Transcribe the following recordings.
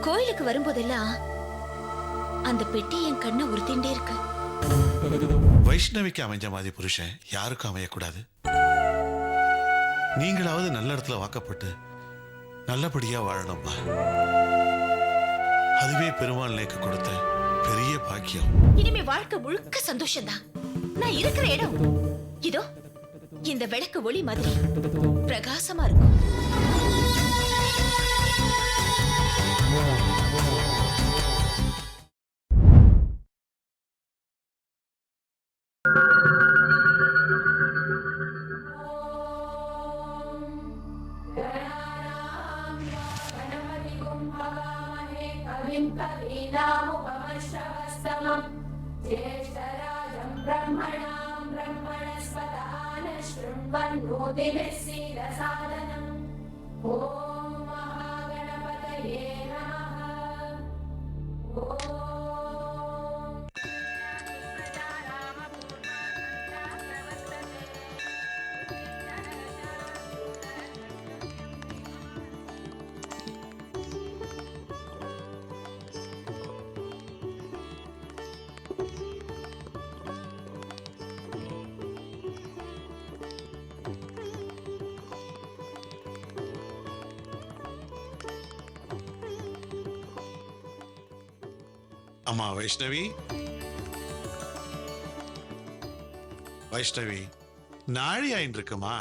கோயிலுக்கு வரும்போதெல்லாம் அந்த பெட்டி என் கண்ணை உறுத்திண்டே இருக்கு. வைஷ்ணவிக்கு அமைஞ்ச மாதிரி புருஷன் யாருக்கும் அமையக்கூடாது. நீங்களாவது நல்ல இடத்துல வாக்கப்பட்டு நல்லபடியா வாழணும்மா. அதுவே பெருமாள் நேக்கு கொடுத்த பெரிய பாக்கியம். இனிமே வாழ்க்கை முழுக்க சந்தோஷம்தான். நான் இருக்கிற இடம் இதோ இந்த விளக்கு ஒளி மாதிரி பிரகாசமா இருக்கும். அம்மா வைஷ்ணவி, வைஷ்ணவி நாழி ஆயின்னு இருக்குமா.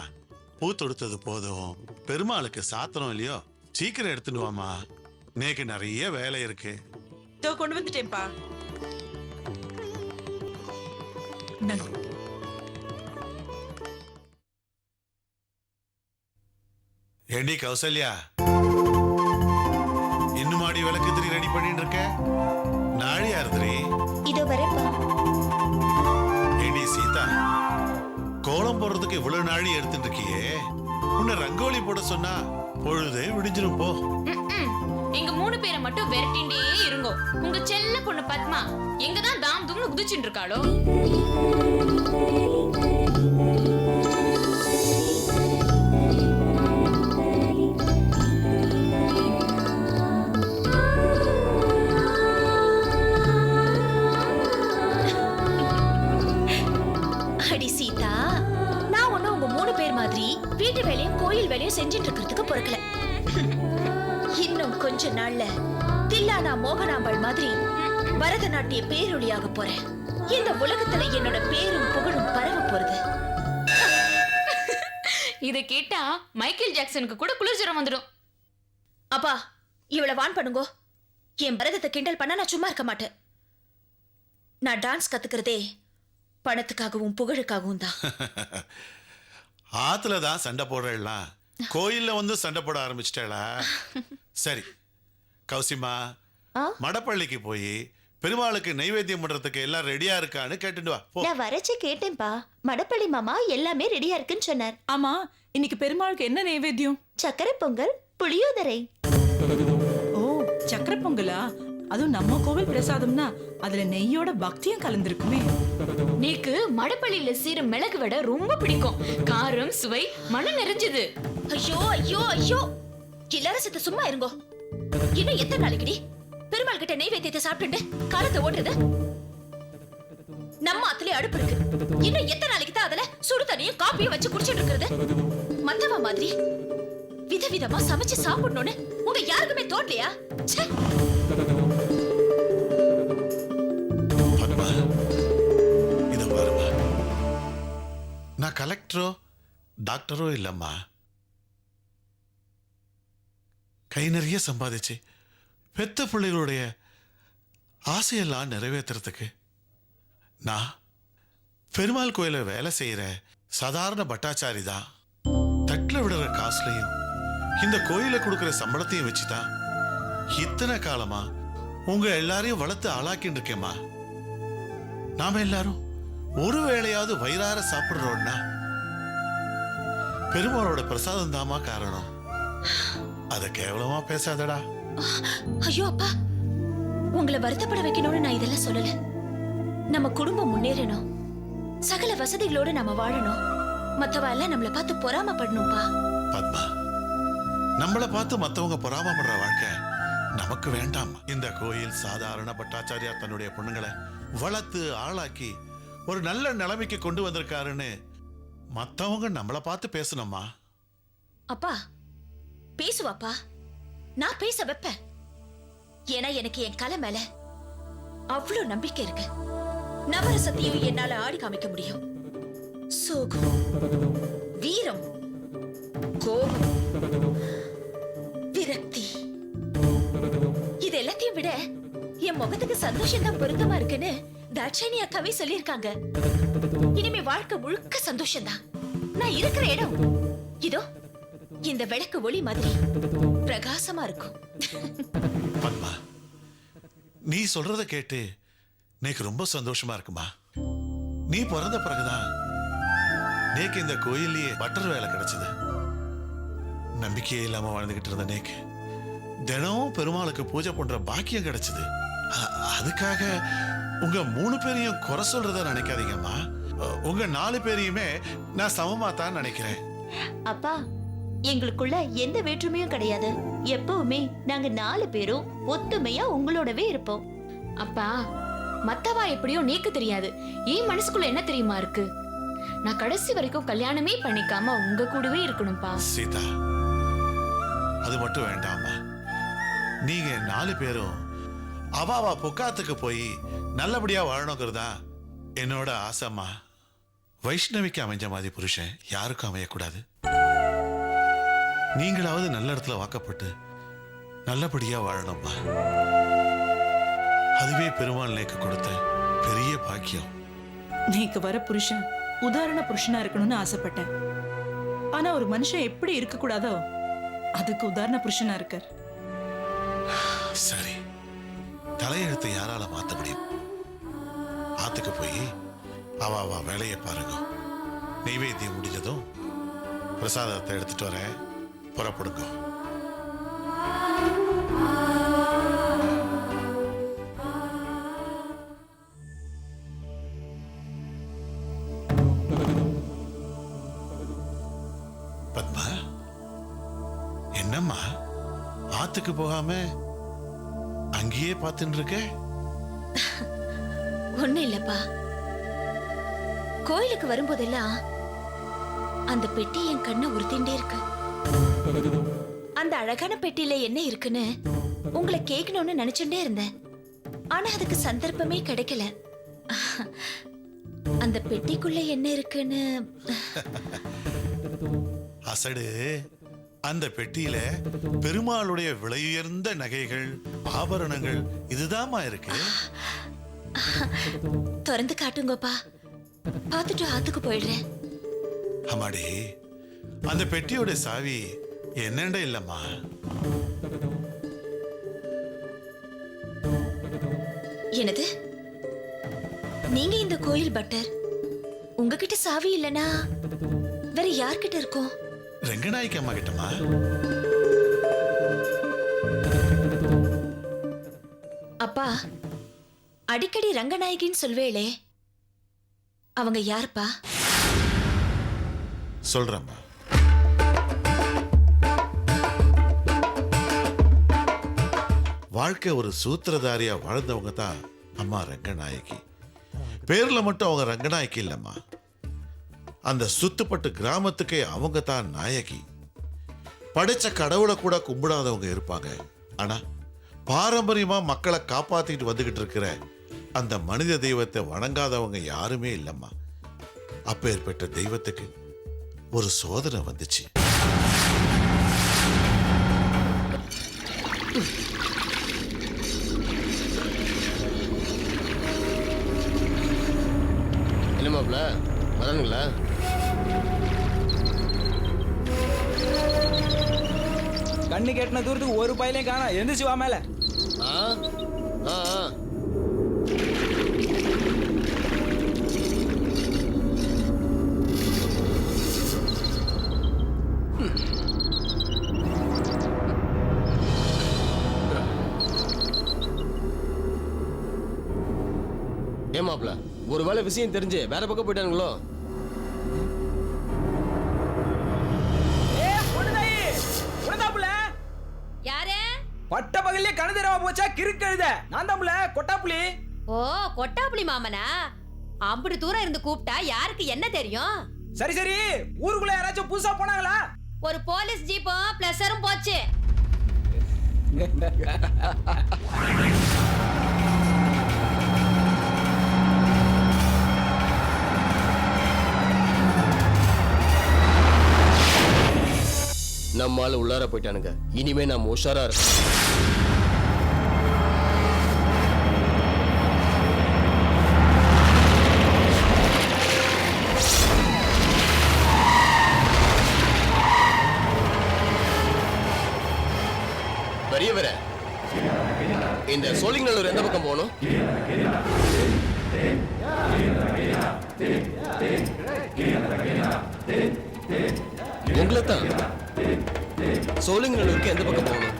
பூ தொடுத்தது போதும், பெருமாளுக்கு சாத்திரம் இல்லையோ, சீக்கிரம் எடுத்துட்டு வாமா. நேக்கு நிறைய வேலை இருக்கு. கொண்டு வந்துட்டேன்ப்பா. ஏண்டி கௌசல்யா, இன்னும் மாடி விளக்கு திரி ரெடி பண்ணிட்டு இருக்க? நாழியா இருந்துரி. இதோ வரப்பா. ஏண்டி சீதா, கோலம் போடுறதுக்கு இவ்வளவு நாழி எடுத்துட்டு இருக்கியே, உன்னை ரங்கோலி போட சொன்னா பொழுதே விடிஞ்சிரும் போ. எங்க 3 பேரை மட்டும் விரட்டிண்டே இருங்கோ. உங்க செல்ல பொண்ணு பத்மா எங்கதான் தாம் தும்னு குதிச்சுட்டு இருக்காளோ. அடி சீதா, நான் ஒண்ணு உங்க 3 பேர் மாதிரி வீட்டு வேலையும் கோயில் வேலையும் செஞ்சுட்டு இருக்கிறதுக்கு பொறுக்கல. இன்னும் கொஞ்ச நாள்ல தில்லானா மோகனாம்பாள் மாதிரி பரதநாட்டிய பேரொளியாக போறேன். இந்த உலகத்துல என்னோட பேரும் புகழும் பரவ போறது. இத கேட்டா மைக்கேல் ஜாக்சனுக்கு கூட குளிர்ஜரம் வந்துடும். அப்பா, இவளை வான் பண்ணுங்கோ. என் பரதத்தை கிண்டல் பண்ண நான் சும்மா இருக்க மாட்டேன். நான் டான்ஸ் கத்துக்கிறதே பணத்துக்காகவும் புகழுக்காகவும் தான். ஆத்துலதான் சண்டை போடுறா, கோயில்ல வந்து சண்டை போட ஆரம்பிச்சிட்டா. சரி கௌசிமா, மடப்பள்ளிக்கு போய் பெருமாளுக்கு நைவேத்தியம் பண்றதுக்கு எல்லாம் ரெடியா இருக்கான்னு கேட்டுட்டு வா. நான் வரச்சு கேட்டேன்பா. மடப்பள்ளி மாமா எல்லாமே ரெடியா இருக்குன்னு சொன்னார். ஆமா, இன்னைக்கு பெருமாளுக்கு என்ன நைவேத்தியம்? சக்கரை பொங்கல், புளியோதரை. ஓ, சக்கரை பொங்கலா? அதுவும் நம்ம கோவில் பிரசாதம்னா அதுல நெய்யோட பக்தியும் கலந்துருக்குமே. நீக்கு மடப்பள்ளியில சீர மிளகு வடை ரொம்ப பிடிக்கும். காரம் சுவை மனம் நிறைஞ்சது. ஐயோ ஐயோ ஐயோ, இளரசத்தை சும்மா இருங்கோ. இன்னும் எத்தனை நாளைக்குடி பெருமாள் கிட்ட நெய்வேத்தியத்தை சாப்பிட்டு காலத்தை ஓட்டுறது? நம்ம அத்தலே அடுப்பு இருக்கு. இன்னும் எத்தனை நாளைக்கு தான் அதுல சுடு தண்ணியும் காப்பியும் வச்சு குடிச்சிட்டு இருக்கிறது? மத்தவ மாதிரி விதவிதமா சமைச்சு சாப்பிடணும்னு உங்க யாருக்குமே தோணலையா? பத்மா, இத பாருமா, நான் கலெக்டரோ டாக்டரோ இல்லம்மா. கை நிறைய சம்பாதிச்சு பெத்த பிள்ளைகளுடைய ஆசையெல்லாம் நிறைவேற்றுறதுக்கு நான் பெருமாள் கோயில வேலை செய்யற சாதாரண பட்டாச்சாரி தான். தட்டுல விடுற காசுலையும் இந்த கோயில கொடுக்கிற சம்பளத்தையும் வச்சுதான் இத்தனை காலமா உங்க எல்லாரையும் வளர்த்து ஆளாக்கிட்டு இருக்கேம்மா. நாம எல்லாரும் ஒரு வேளையாவது வயிறார சாப்பிடுறோம்னா பெருமாளோட பிரசாதம் தாமா காரணம். அத கேவலமா பேசாதடா. ஐயோ அப்பா, உங்களை வருத்தப்பட வைக்கணும்னு நான் இதெல்லாம் சொல்லல. நம்ம குடும்பம் முன்னேறணும், சகல வசதிகளோட நாம வாழணும். மத்தவ எல்லாம் நம்மளை பார்த்து பொறாமப்படணும்பா. பத்மா, நம்மளை பார்த்து மத்தவங்க பொறாமப்படுற வாழ்க்கை நமக்கு வேண்டாம். இந்த கோயில் சாதாரண பட்டாச்சாரியா தன்னுடைய பொண்ணுங்களை வளர்த்து ஆளாக்கி ஒரு நல்ல நிலைமைக்கு கொண்டு வந்திருக்காருன்னு மத்தவங்க நம்மளை பார்த்து பேசணுமா? அப்பா பேசுவாப்பா, நான் பேச வைப்பேன். ஏன்னா எனக்கு என் கலை மேல அவ்வளவு நம்பிக்கை இருக்கு. நவரசத்தையும் என்னால ஆடி காமிக்க முடியும். சோகம், வீரம், கோபம், விரக்தி, இது எல்லாத்தையும் விட என் முகத்துக்கு சந்தோஷம் தான் பொருத்தமா இருக்குன்னு தாட்சாயணி அக்காவே சொல்லியிருக்காங்க. இனிமே வாழ்க்கை முழுக்க சந்தோஷம் தான். நான் இருக்கிற இடம் இதோ இந்த விளக்கு ஒளி மாதிரி பிரகாசமா இருக்கும். பத்மா, நீ சொல்றத கேட்டு எனக்கு ரொம்ப சந்தோஷமா இருக்குமா. நீ பிறந்த பிறகுதான் நேக்கு இந்த கோயில்லயே பட்டர் வேலை கிடைச்சது. நம்பிக்கையே இல்லாம வாழ்ந்துகிட்டு இருந்த நேக்கு தினமும் பெருமாளுக்கு பூஜை பண்ற பாக்கியம் கிடைச்சது. அதுக்காக உங்க 3 பேரையும் குறை சொல்றத நினைக்காதீங்கம்மா. உங்க 4 பேரையுமே நான் சமமா தான் நினைக்கிறேன். அப்பா, எங்களுக்குள்ள எந்த வேற்றுமையும் கிடையாது. எப்பவுமே நாங்க 4 பேரும் ஒத்துமையா உங்களோடவே இருப்போம். அப்பா, மத்தவா எப்படியோ நீக்கு தெரியாது. என் மனசுக்குள்ள என்ன தெரியுமா இருக்கு? நான் கடைசி வரைக்கும் கல்யாணமே பண்ணிக்காம உங்க கூடவே இருக்கணும்பா. சீதா, அது மட்டும் வேண்டாமா. நீங்க 4 பேரும் அவாவா பொக்காத்துக்கு போய் நல்லபடியா வாழணுங்கிறதா என்னோட ஆசைமா. வைஷ்ணவிக்கு அமைஞ்ச மாதிரி புருஷன் யாருக்கும் அமையக்கூடாது. நீங்களாவது நல்ல இடத்துல வாக்கப்பட்டு நல்லபடியா வாழணும்மா. அதுவே பெருமாள் நேக்கு கொடுத்த பெரிய பாக்கியம். நீக்கு வர புருஷன் உதாரண புருஷனா இருக்கணும்னு ஆசைப்பட்டேன். ஆனா ஒரு மனுஷன் எப்படி இருக்க கூடாதோ அதுக்கு உதாரண புருஷனா இருக்கார். சரி, தலையெழுத்து யாரால மாத்த முடியும்? ஆத்துக்கு போய் அவ வேலையை பாருங்க. நெய்வேத்தியம் முடிஞ்சதும் பிரசாதத்தை எடுத்துட்டு வரேன், புறப்படுங்க. பத்மா, என்னம்மா ஆத்துக்கு போகாம அங்கேயே பார்த்துட்டு இருக்க? ஒண்ணு இல்லப்பா, கோயிலுக்கு வரும்போதெல்லாம் அந்த பெட்டி என் கண்ணை உறுத்திண்டே இருக்கு. அந்த அழகான பெட்டியில என்ன இருக்குன்னு உங்களை கேட்கணும்னு நினைச்சுட்டே இருந்தேன். ஆனா அதுக்கு சந்தர்ப்பமே கிடைக்கல. அந்த பெட்டிக்குள்ள என்ன இருக்குன்னு அசடு, அந்த பெட்டியில பெருமாளுடைய விலையுயர்ந்த நகைகள், ஆபரணங்கள் இதுதாம்மா இருக்கு. திறந்து காட்டுங்கப்பா, பார்த்துட்டு ஆத்துக்கு போயிடுறேன். அம்மாடி, அந்த பெட்டியோட சாவி என்னண்ட இல்லம்மா. என்னது? நீங்க இந்த கோயில் பட்டர், உங்ககிட்ட சாவி இல்லனா வேற யார்கிட்ட இருக்கும்? ரெங்கநாய்க்கு அம்மா கிட்டமா. அப்பா, அடிக்கடி ரங்கநாயகின்னு சொல்வேளே, அவங்க யாருப்பா? சொல்றம்மா. வாழ்க்கை ஒரு சூத்திரதாரியா வாழ்ந்தவங்க தான் அம்மா ரங்கநாயகி. பேர்ல மட்டும் அவங்க ரங்கநாயகி இல்லம்மா, அந்த சுத்துப்பட்டு கிராமத்துக்கே அவங்க தான் நாயகி. படைச்ச கடவுளை கூட கும்பிடாதவங்க இருப்பாங்க, ஆனா பாரம்பரியமா மக்களை காப்பாத்திட்டு வந்துகிட்டு இருக்கிற அந்த மனித தெய்வத்தை வணங்காதவங்க யாருமே இல்லம்மா. அப்பேற்பட்ட தெய்வத்துக்கு ஒரு சோதனை வந்துச்சு. என்ன மாப்ள, வரணுங்களா? கண்ணு கெட்டின தூரத்துக்கு ஒரு பையலையும் காணா. எந்திரிச்சு வா மேல. ஆ ஆ ஆ. ஏமாப்ல, ஒருவேளை விஷயம் தெரிஞ்சு வேற பக்கம் போயிட்டானுங்களோ? ஏ பொண்ணுதாயி, பொண்ணுதாப்புல. யாரே? பட்ட பகல்லே கணதரவா போச்சா கிறுக்கழுத. நான் தான்ல கொட்டாப்புலி. ஓ கொட்டாப்புளி மாமனா? அம்புட்டு தூரம் இருந்து கூப்பிட்டா யாருக்கு என்ன தெரியும்? சரி சரி, ஊருக்குள்ள யாராச்சும் புதுசா போனாங்களா? ஒரு போலீஸ் ஜீப்பும் பிளஸரும் போச்சு. நம்ம ஆளு உள்ளார போயிட்டானுங்க. இனிமே நாம உஷாரா இருக்கோம். பெரியவரே, இந்த சோழிங்கநல்லூர் எந்த பக்கம் போகணும்? உங்களை தான். சோழிங்கநல்லூருக்கு எந்த பக்கம் போகணும்?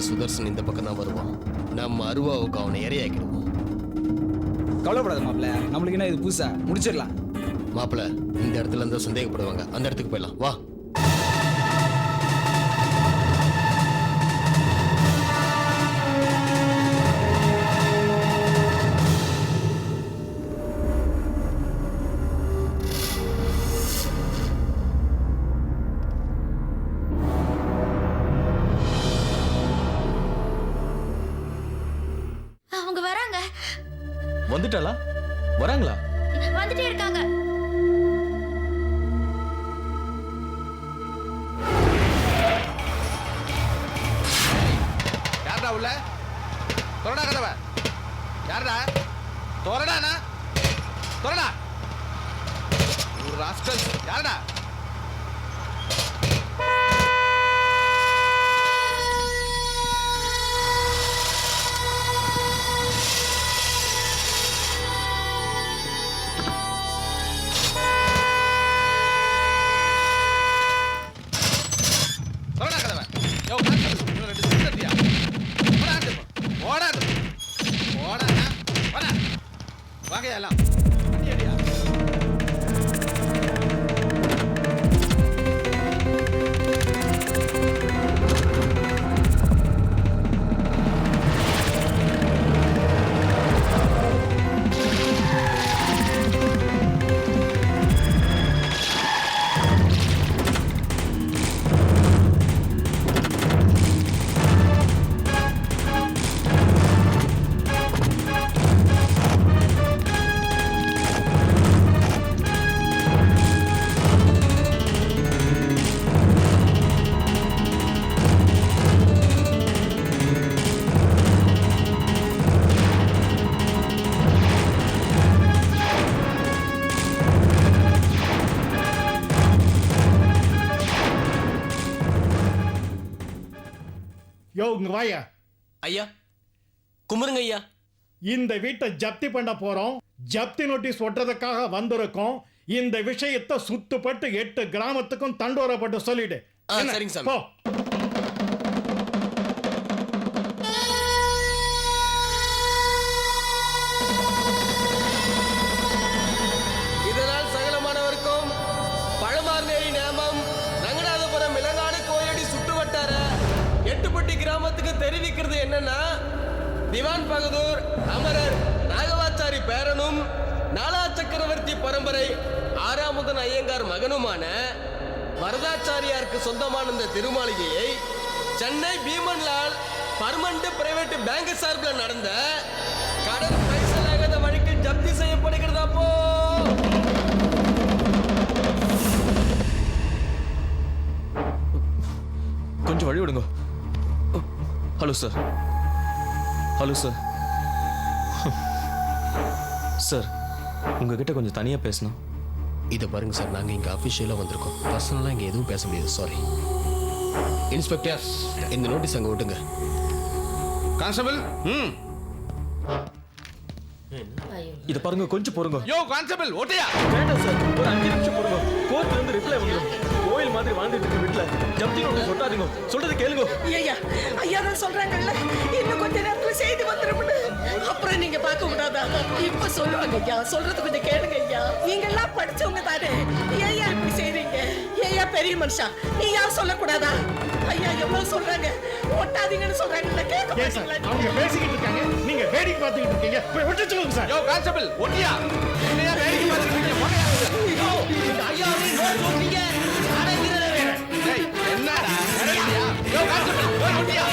சுதர்சன் இந்த பக்கம் தான் வருவான். நம்ம அருவாவுக்கு அவனை இரையாக்கிடுவோம். கவலைப்படாத மாப்பிள்ள, நம்மளுக்கு என்ன இது புதுசா, முடிச்சிடலாம். மாப்பிள்ள, இந்த இடத்துல இருந்தா சந்தேகப்படுவாங்க. அந்த இடத்துக்கு போயிடலாம் வா. அவங்க வராங்க. வந்துட்டாளா? வராங்களா? வந்துட்டே இருக்காங்க. யாரடா உள்ள? தொரடா கதவை. யாரடா? தொரடானா? தொரடா. ஒரு ராஸ்கல். யாரடா? எல்லாம் யோ இங்க வாயா. ஐயா குமருங்க ஐயா. இந்த வீட்டை ஜப்தி பண்ண போறோம். ஜப்தி நோட்டீஸ் ஒட்டுறதுக்காக வந்திருக்கோம். இந்த விஷயத்தை சுத்துப்பட்டு 8 கிராமத்துக்கும் தண்டோரப்பட்டு சொல்லிடு. சரிங்க சாமி. போ. இதனால் சகலமானவருக்கும் பழமார்நேரி நேமம் ரங்கநாதபுரம் இளங்காடு கோயிலடி சுற்றுவட்டார என்னன்னா திவான் பகதூர் அமரர் ராகவாச்சாரி பேரனும் நாலா சக்கரவர்த்தி பரம்பரை ஆறாமுதன் ஐயங்கார் மகனுமான வரதாச்சாரியாருக்கு சொந்தமான இந்த திருமாளிகையை சென்னை பீமன்லால் பர்மனன்ட் பிரைவேட் பேங்க் சார்பில் நடந்த கடன் பைசலாகாத வழக்கில் ஜப்தி செய்யப்படுகிறதாப்போ. கொஞ்சம் வழி விடுங்க. Hello sir. Hello sir. Sir உங்ககிட்ட கொஞ்சம் தனியா பேசணும். இதை பாருங்க சார், நாங்கள் இங்கே அஃபிஷியலாக வந்திருக்கோம். பர்சனலாக இங்கே எதுவும் பேச முடியாது. சாரி. இன்ஸ்பெக்டர், இந்த நோட்டீஸ் அங்கே விட்டுங்க. கான்ஸ்டபிள். இதை பாருங்க, கொஞ்சம் பொறுங்க. யோ கான்ஸ்டபிள், ஓட்டியா? வேண்டாம் சார், ஒரு 5 நிமிஷம் பொறுங்க. கோர்ட்ல இருந்து ரிப்ளை வந்துடும். கோயில் மாதிரி வாழ்ந்துட்டு இருக்க வீட்டுல ஜப்தி நோட்டீஸ் ஒட்டாதீங்க. சொல்றது கேளுங்க. ஐயா ஐயா தான் சொல்றாங்கல்ல, இன்னும் கொஞ்ச நேரத்துல செய்தி வந்துரும்னு. அப்புறம் நீங்க பார்க்க கூடாதா? இப்ப சொல்லுவாங்க ஐயா, சொல்றது கொஞ்சம் கேளுங்க ஐயா. நீங்க எல்லாம் படிச்சவங்க தானே, ஏயா இப்படி செய்றீங்க? ஏயா பெரிய மனுஷா, நீ யார் சொல்லக்கூடாதா? ஐயா எவ்வளவு சொல்றாங்க, ஒட்டாதீங்கன்னு சொல்றாங்கல்ல, கேட்க ஏன் சார் மாட்டீங்களா? அவங்க பேசிக்கிட்டு இருக்காங்க, நீங்க வேடிக்கை பார்த்துக்கிட்டு இருக்கீங்க. போய் விட்டு சொல்லுங்க சார். யோ கான்ஸ்டபிள், ஓட்டியா? என்னையா வேடிக்கை பார்த்துட்டு இருக்கீங்க? போங்கயா. டேய், என்னடா நடக்குதுயா? யோ கான்ஸ்டபிள், போய் ஓட்டியா?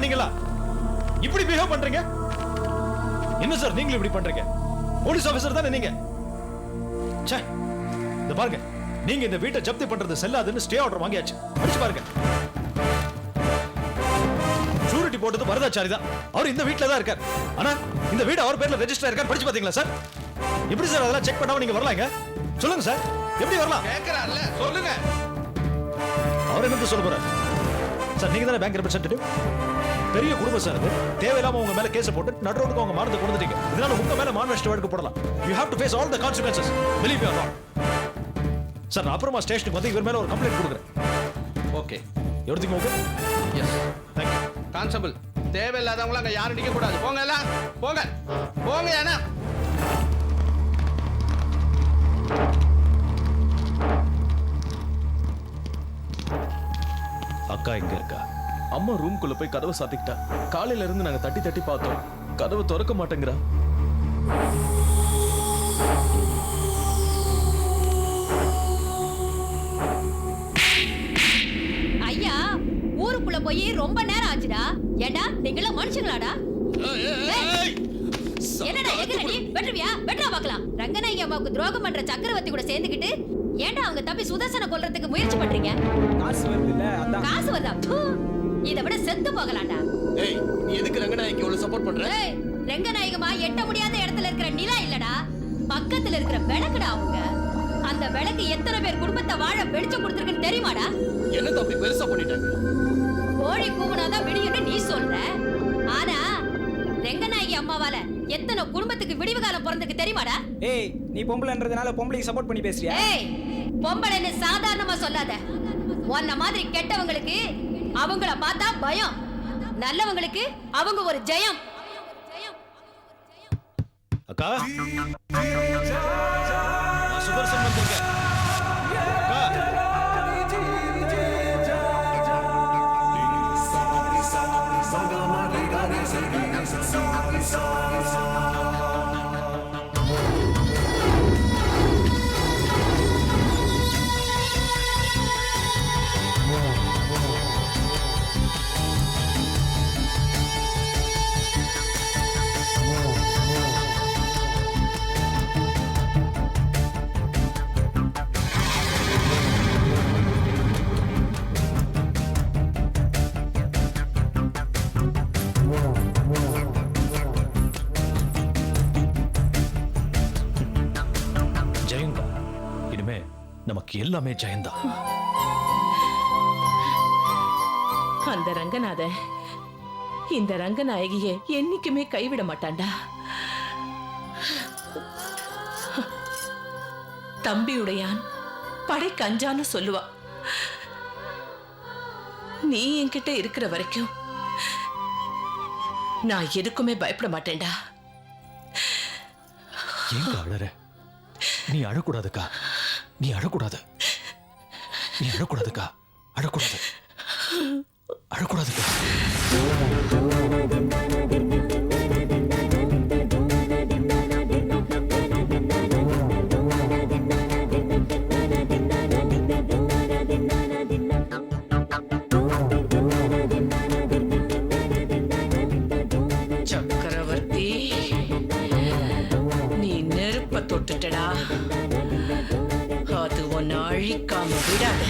நீங்களா இப்படி பிஹேவ் பண்றீங்க? என்ன சார் நீங்களும் இப்படி பண்றீங்க? போலீஸ் ஆபீசர் தானே நீங்க? ச்சே, இந்த பாருங்க, நீங்க இந்த வீட்டை ஜப்தி பண்றது செல்லாதுன்னு ஸ்டே ஆர்டர் வாங்கியாச்சு. படிச்சு பாருங்க. ஷூரிட்டி போட்டது வரதாச்சாரி தான். அவர் இந்த வீட்ல தான் இருக்கார். ஆனா இந்த வீடு அவர் பேர்ல ரெஜிஸ்டர் இருக்கார். படிச்சு பாத்தீங்களா சார்? எப்படி சார் அதெல்லாம் செக் பண்ணாம நீங்க வரலாங்க? சொல்லுங்க சார், எப்படி வரலாம்? கேக்குறாருல, சொல்லுங்க. அவர் என்ன சொல்ல போறாரு? சார் நீங்க தானே பேங்க் ரெப்ரசன்டேட்டிவ். பெரிய குடும்பம் சார். அது தேவையில்லாம உங்க மேல கேஸ் போட்டு நடுரோடுக்கு அவங்க மானத்தை கொடுத்துட்டீங்க. இதனால உங்க மேல மானநஷ்ட வழக்கு போடலாம். You have to face all the consequences. Believe me or not. Sir நான் அப்புறமா ஸ்டேஷனுக்கு வந்து இவர் மேல ஒரு கம்ப்ளைண்ட் கொடுக்குறேன். Okay, everything okay? Yes. Thank you. Constable, தேவையில்லாதவங்கள அங்க யாரும் நிக்க கூடாது. போங்க எல்லாம், போங்க போங்க. ஏன்னா அக்கா இங்க இருக்கா? அம்மா ரூம்குள்ள போய் கதவை சாத்திக்கிட்டா. காலையில இருந்து நாங்க தட்டி தட்டி பார்த்தோம், கதவை திறக்க மாட்டேங்கிறா. ஐயா, ஊருக்குள்ள போய் ரொம்ப நேரம் ஆச்சுடா. ஏண்டா நீங்கள மனுஷங்களாடா? என்னடா எங்கடி வெட்டுவியா? வெட்டா பார்க்கலாம். ரங்கநாயகி அம்மாவுக்கு துரோகம் பண்ற சக்கரவர்த்தி கூட சேர்ந்துக்கிட்டு ஏண்டா அவங்க தம்பி சுதர்சன கொல்றதுக்கு முயற்சி பண்றீங்க? காசு வருதுல்ல, அதான். காசு வருதா? இதை விட செத்து போகலாம்டா. ஏய், நீ எதுக்கு ரங்கநாயகிக்கு இவ்வளவு சப்போர்ட் பண்ற? ஏய், ரங்கநாயகமா எட்ட முடியாத இடத்துல இருக்கிற நிலா இல்லடா, பக்கத்துல இருக்கிற விளக்குடா அவங்க. அந்த விளக்கு எத்தனை பேர் குடும்பத்தை வாழ வெளிச்சம் கொடுத்துருக்குன்னு தெரியுமாடா? என்ன தப்பி பெருசா பண்ணிட்டாங்க? கோழி கூவுனாதான் விடியும்னு நீ சொல்ற. ஆனா ரங்கநாயகி அம்மாவால எத்தனை நம்ம குடும்பத்துக்கு விடிவு காலம் பிறந்துக்கு தெரியுமாடா? ஏய் நீ பொம்பளைன்றதுனால பொம்பளைக்கு சப்போர்ட் பண்ணி பேசுறியா? ஏய் பொம்பளைன்னு சாதாரணமா சொல்லாத. உன்ன மாதிரி கெட்டவங்களுக்கு அவங்கள பார்த்தா பயம், நல்லவங்களுக்கு அவங்க ஒரு ஜெயம். அக்கா நான் சுதர்சன் வந்திருக்கேன். அக்கா ஜெயங்கா, இனிமே நமக்கு எல்லாமே ஜெயந்தான். அந்த ரங்கநாதன் இந்த ரங்கநாயகிய என்னைக்குமே கைவிட மாட்டான்டா. தம்பியுடையான் படை கஞ்சான்னு சொல்லுவா. நீ என்கிட்ட இருக்கிற வரைக்கும் நான் எதுக்குமே பயப்பட மாட்டேன்டா. ஏங்க அழற? நீ அழக்கூடாதுக்கா, நீ அழக்கூடாது, நீ அழக்கூடாதுக்கா, அழக்கூடாது, அழக்கூடாதுக்கா. சக்கரவர்த்தி, நீ நெருப்ப தொட்டுட்டடா. அது உன்னை அழிக்காம விடாத.